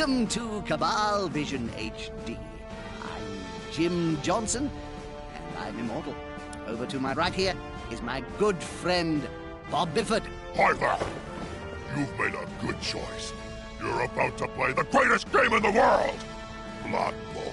Welcome to Cabal Vision HD. I'm Jim Johnson, and I'm immortal. Over to my right here is my good friend, Bob Bifford. Hi there. You've made a good choice. You're about to play the greatest game in the world, Blood Bowl.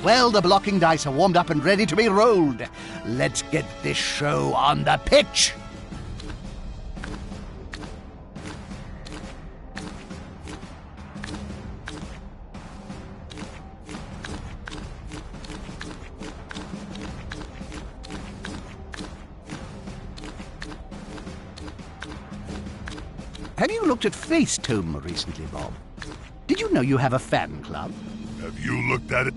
Well, the blocking dice are warmed up and ready to be rolled. Let's get this show on the pitch. Have you looked at Facetome recently, Bob? Did you know you have a fan club? Have you looked at it?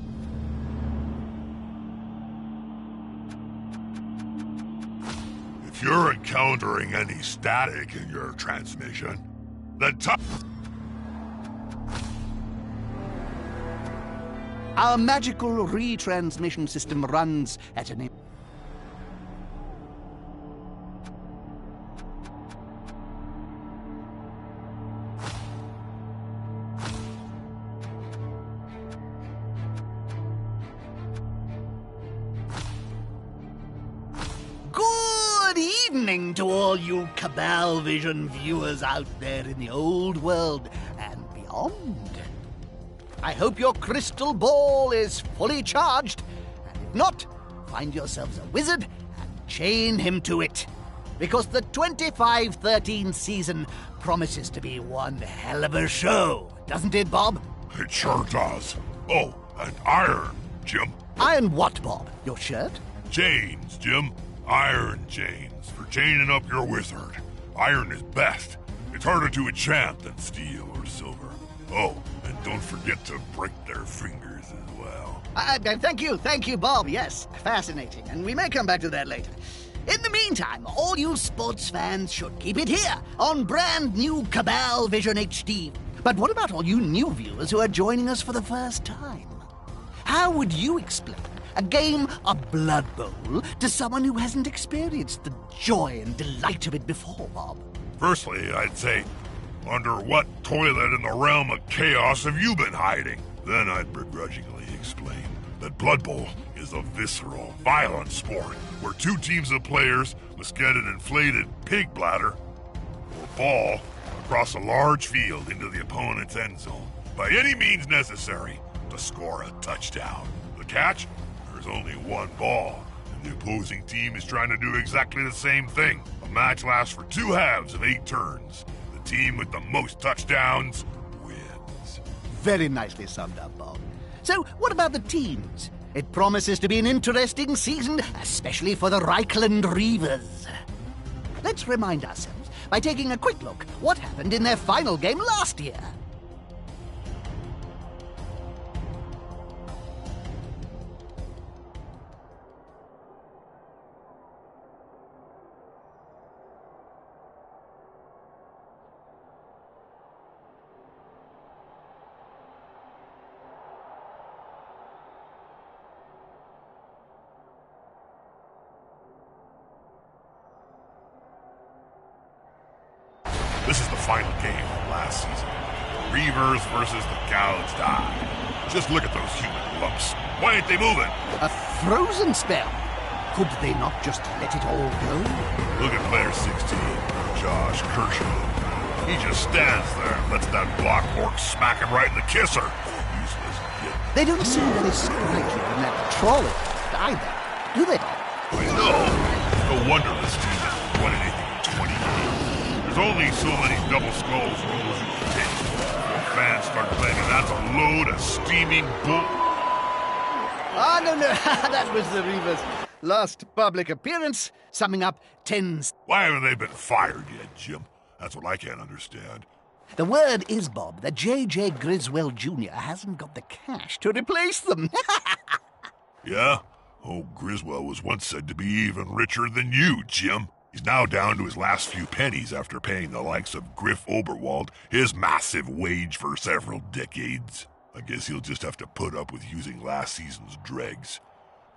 If you're encountering any static in your transmission, then Our magical retransmission system runs at an... evening to all you Cabal Vision viewers out there in the old world and beyond. I hope your crystal ball is fully charged, and if not, find yourselves a wizard and chain him to it, because the 25-13 season promises to be one hell of a show, doesn't it, Bob? it sure does. Oh, and iron, Jim. Iron what, Bob? Your shirt? Chains, Jim. Iron chains for chaining up your wizard. Iron is best. It's harder to enchant than steel or silver. Oh, and don't forget to break their fingers as well. Thank you, Bob. Yes, fascinating. And we may come back to that later. In the meantime, all you sports fans should keep it here on brand new Cabal Vision HD. But what about all you new viewers who are joining us for the first time? How would you explain a game of Blood Bowl to someone who hasn't experienced the joy and delight of it before, Bob? Firstly, I'd say, under what toilet in the realm of chaos have you been hiding? Then I'd begrudgingly explain that Blood Bowl is a visceral, violent sport where two teams of players must get an inflated pig bladder or ball across a large field into the opponent's end zone by any means necessary to score a touchdown. The catch? There's only one ball, and the opposing team is trying to do exactly the same thing. A match lasts for 2 halves of 8 turns. The team with the most touchdowns wins. Very nicely summed up, Bob. So, what about the teams? It promises to be an interesting season, especially for the Reichland Reavers. Let's remind ourselves by taking a quick look what happened in their final game last year. This is the final game of last season. The Reavers versus the Gouged Eye. Just look at those human lumps. Why ain't they moving? A frozen spell? Could they not just let it all go? Look at player 16, Josh Kershaw. He just stands there and lets that block orc smack him right in the kisser. Useless git. They don't seem very sprightly in that trolley either, do they? I know. No wonder this team hasn't won anything in 20 years. There's only so many double skulls rolls you can hit before fans start playing, and that's a load of steaming bull. Ah, no, that was the Reavers' last public appearance, summing up 10... Why haven't they been fired yet, Jim? That's what I can't understand. The word is, Bob, that J.J. Griswold Jr. hasn't got the cash to replace them. Yeah? Oh, Griswold was once said to be even richer than you, Jim. He's now down to his last few pennies after paying the likes of Griff Oberwald his massive wage for several decades. I guess he'll just have to put up with using last season's dregs.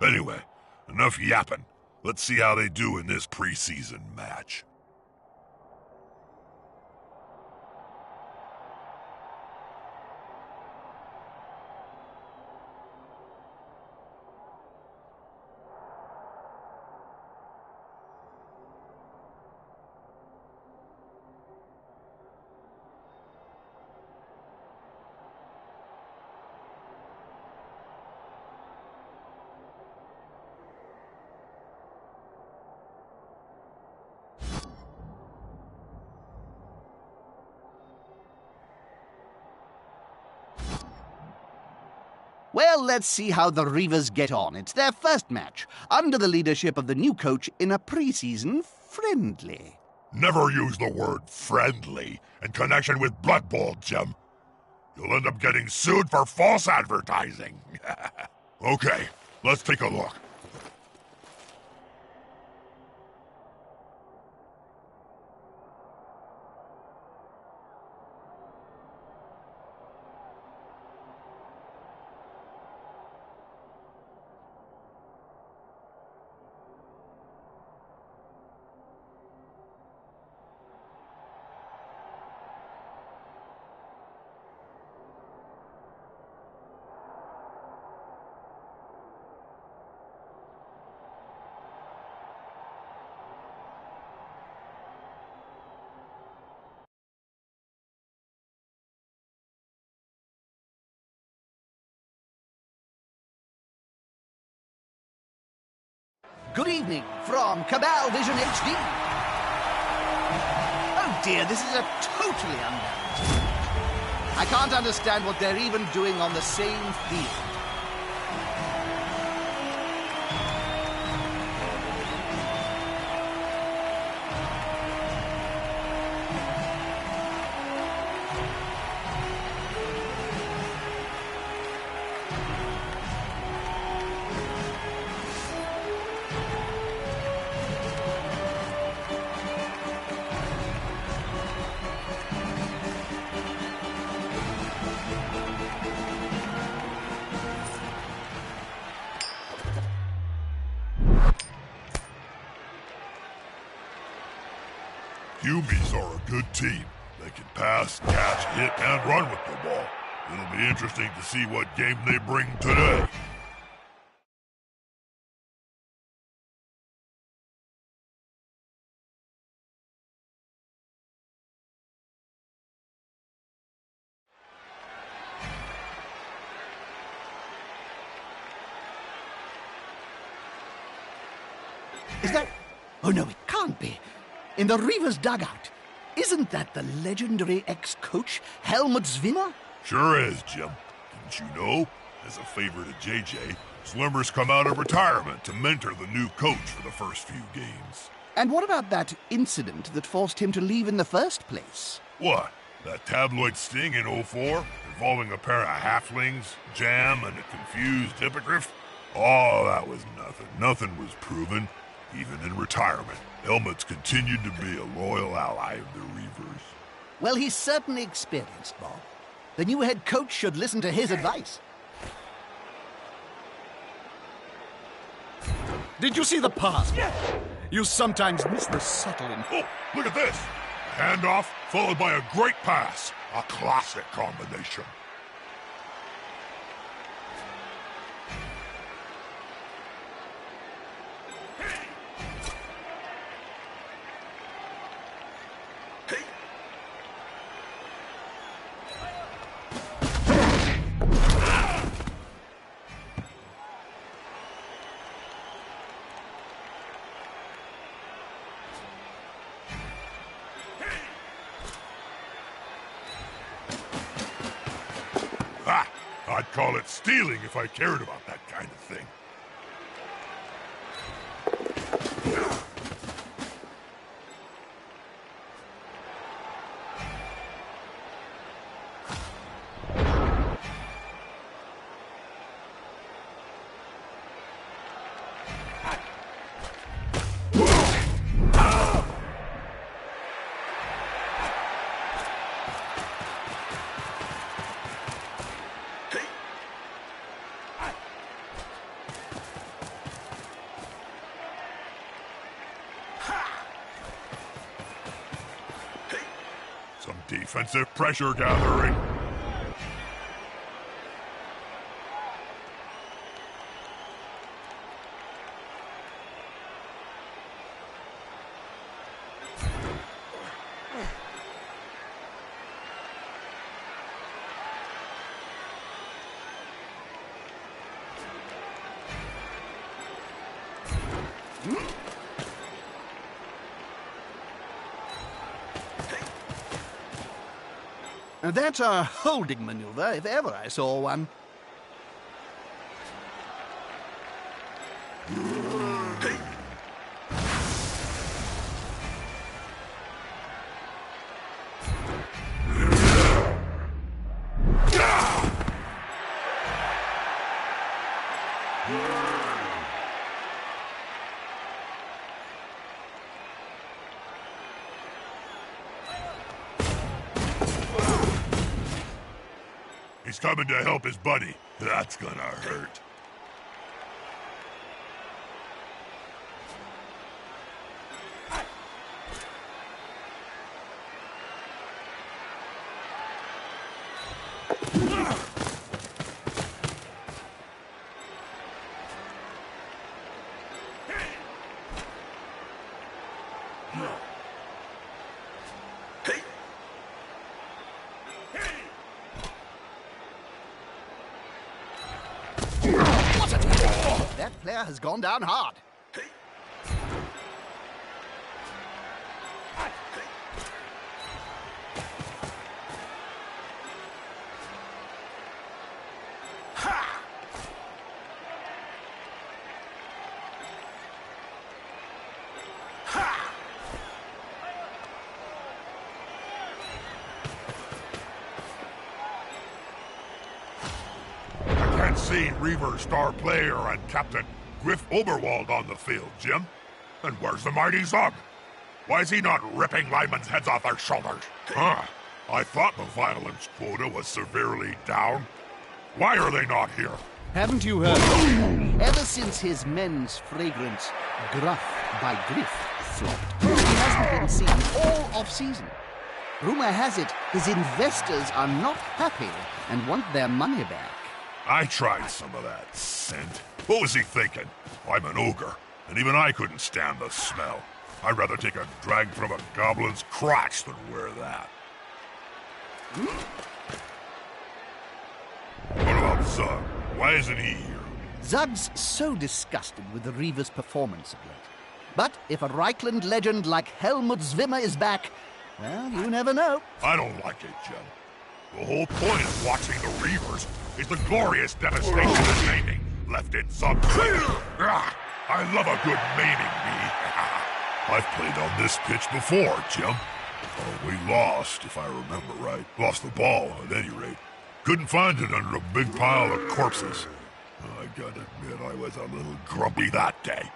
Anyway, enough yapping. Let's see how they do in this preseason match. Well, let's see how the Reavers get on. It's their first match, under the leadership of the new coach in a preseason friendly. Never use the word friendly in connection with Blood Bowl, Jim. You'll end up getting sued for false advertising. Okay, let's take a look. Good evening from Cabal Vision HD. Oh dear, this is a totally unbalanced match. I can't understand what they're even doing on the same field. Humies are a good team. They can pass, catch, hit, and run with the ball. It'll be interesting to see what game they bring today. Is that... Oh no, it can't be. In the Reavers' dugout. Isn't that the legendary ex-coach, Helmut Zwinner? Sure is, Jim. Didn't you know? As a favor to JJ, Slimmer's come out of retirement to mentor the new coach for the first few games. And what about that incident that forced him to leave in the first place? What? That tabloid sting in '04 involving a pair of halflings, Jam, and a confused hippogriff? Oh, that was nothing. Nothing was proven. Even in retirement, Helmut's continued to be a loyal ally of the Reavers. Well, he's certainly experienced, Bob. The new head coach should listen to his advice. Did you see the pass? You sometimes miss the subtle in... Oh, look at this! A handoff followed by a great pass. A classic combination. I'd call it stealing if I cared about that kind of thing. Some defensive pressure gathering. That's a holding maneuver, if ever I saw one. He's coming to help his buddy. That's gonna hurt. That player has gone down hard. Seen Reaver's star player and Captain Griff Oberwald on the field, Jim. And where's the mighty Zug? Why is he not ripping linemen's heads off their shoulders? Huh? I thought the violence quota was severely down. Why are they not here? Haven't you heard? Ever since his men's fragrance, Gruff by Griff, flopped, he hasn't been seen all off-season. Rumor has it his investors are not happy and want their money back. I tried some of that scent. What was he thinking? I'm an ogre, and even I couldn't stand the smell. I'd rather take a drag from a goblin's crotch than wear that. What about Zug? Why isn't he here? Zug's so disgusted with the Reaver's performance of late. But if a Reichland legend like Helmut Zwimmer is back, well, you never know. I don't like it, Jim. The whole point of watching the Reavers is the glorious devastation and maiming left in Zug's wake. I love a good maiming, me. I've played on this pitch before, Jim. We lost, if I remember right. Lost the ball, at any rate. Couldn't find it under a big pile of corpses. I gotta admit, I was a little grumpy that day.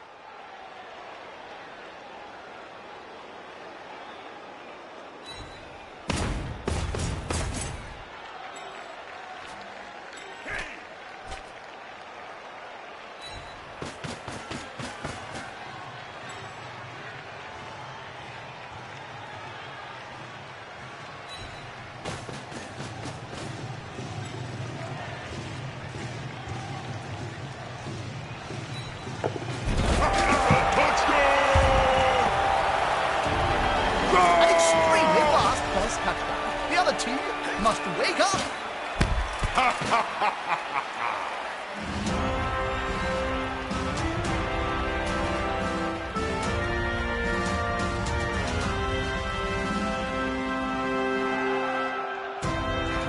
Must wake up!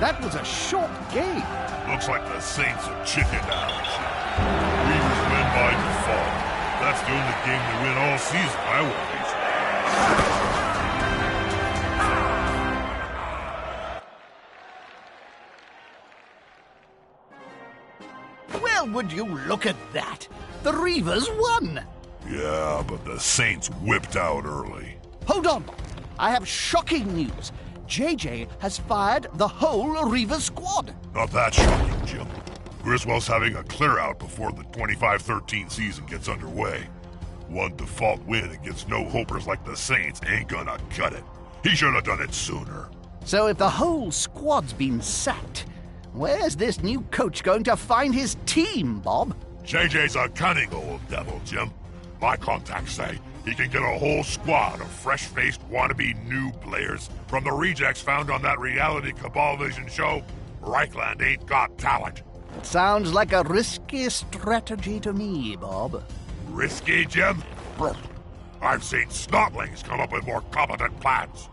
That was a short game. Looks like the Saints are chickened out. Reavers win by default. That's the only game they win all season, I will be. Well, would you look at that? The Reavers won! Yeah, but the Saints whipped out early. Hold on, Bob. I have shocking news. JJ has fired the whole Reavers squad. Not that shocking, Jim. Griswold's having a clear-out before the 25-13 season gets underway. One default win against no-hopers like the Saints ain't gonna cut it. He should have done it sooner. So if the whole squad's been sacked, where's this new coach going to find his team, Bob? JJ's a cunning old devil, Jim. My contacts say he can get a whole squad of fresh-faced wannabe new players from the rejects found on that reality Cabal Vision show, Reichland Ain't Got Talent. It sounds like a risky strategy to me, Bob. Risky, Jim? I've seen snotlings come up with more competent plans.